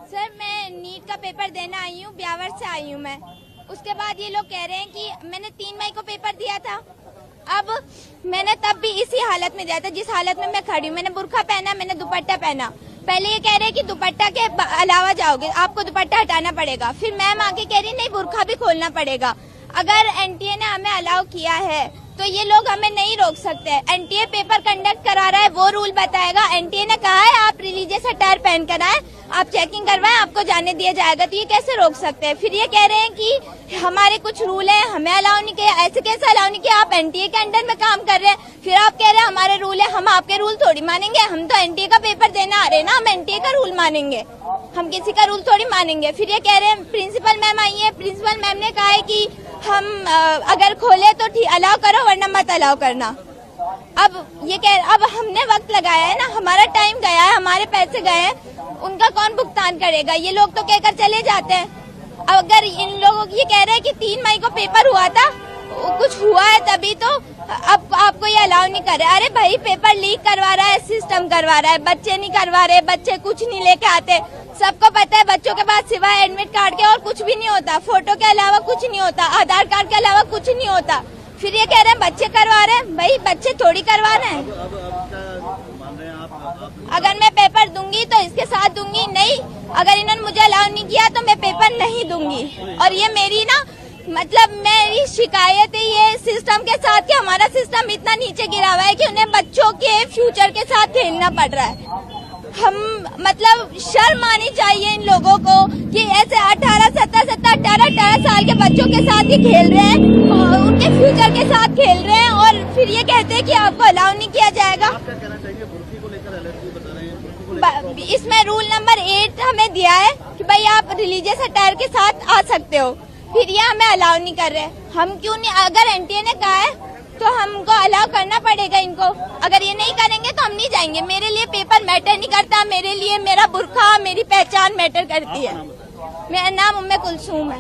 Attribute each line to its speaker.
Speaker 1: Sir मैं NEET का paper देना आई हूँ, ब्यावर से आई हूँ मैं। उसके बाद ये लोग कह रहे हैं कि मैंने 3 मई को पेपर दिया था। अब मैंने तब भी इसी हालत में दिया था जिस हालत में मैं खड़ी हूँ। मैंने बुर्का पहना, मैंने दुपट्टा पहना। पहले ये कह रहे हैं कि दुपट्टा के अलावा जाओगे, आपको दुपट्टा हटाना पड़ेगा। फिर मैम आके कह रही नहीं, बुर्का भी खोलना पड़ेगा। अगर एनटीए ने हमें अलाउ किया है तो ये लोग हमें नहीं रोक सकते। एनटीए पेपर कंडक्ट करा रहा है, वो रूल बताएगा। एनटीए ने कहा है आप रिलीजियस अटायर पहन कर आए, आप चेकिंग करवाएं, आपको जाने दिया जाएगा। तो ये कैसे रोक सकते हैं? फिर ये कह रहे हैं कि हमारे कुछ रूल है, हमें अलाउ नहीं किया। ऐसे कैसे अलाउ नहीं किया? आप एनटीए के अंडर में काम कर रहे हैं, फिर आप कह रहे हैं हमारे रूल है। हम आपके रूल थोड़ी मानेंगे, हम तो एनटीए का पेपर देने आ रहे हैं ना, हम एनटीए का रूल मानेंगे, हम किसी का रूल थोड़ी मानेंगे। फिर ये कह रहे हैं, प्रिंसिपल मैम आई है, प्रिंसिपल मैम ने कहा है कि हम अगर खोले तो ठीक अलाउ करो, वरना मत अलाउ करना। अब हमने वक्त लगाया है ना, हमारा टाइम गया है, हमारे पैसे गए हैं, उनका कौन भुगतान करेगा? ये लोग तो कहकर चले जाते हैं। अगर इन लोगों की ये कह रहे हैं कि 3 मई को पेपर हुआ था, कुछ हुआ है तभी तो अब आपको ये अलाउ नहीं कर रहे। अरे भाई पेपर लीक करवा रहा है, सिस्टम करवा रहा है, बच्चे नहीं करवा रहे, बच्चे कुछ नहीं लेके आते। सबको पता है बच्चों के पास सिवाय एडमिट कार्ड के और कुछ भी नहीं होता, फोटो के अलावा कुछ नहीं होता, आधार कार्ड के अलावा कुछ नहीं होता। फिर ये कह रहे हैं बच्चे करवा रहे हैं, भाई बच्चे थोड़ी करवा रहे हैं। अगर मैं पेपर दूंगी तो इसके साथ दूंगी, नहीं अगर इन्होंने मुझे अलाउ नहीं किया तो मैं पेपर नहीं दूंगी। और ये मेरी ना मतलब मेरी शिकायत है ये सिस्टम के साथ कि हमारा सिस्टम इतना नीचे गिरा हुआ है कि उन्हें बच्चों के फ्यूचर के साथ खेलना पड़ रहा है। हम मतलब शर्म आनी चाहिए इन लोगों को कि ऐसे 18 साल के बच्चों के साथ ही खेल रहे हैं, उनके फ्यूचर के साथ खेल रहे हैं और फिर ये कहते हैं कि आपको अलाउ नहीं किया जाएगा। इसमें रूल नंबर 8 हमें दिया है कि भाई आप रिलीजियस अटायर के साथ आ सकते हो, फिर ये हमें अलाउ नहीं कर रहे। हम क्यों नहीं? अगर एनटीए ने कहा है तो हमको अलाउ करना पड़ेगा इनको। अगर ये नहीं करेंगे तो हम नहीं जाएंगे। मेरे लिए पेपर मैटर नहीं करता, मेरे लिए मेरा बुर्का, मेरी पहचान मैटर करती है। मेरा नाम उम्मे कुलसूम है।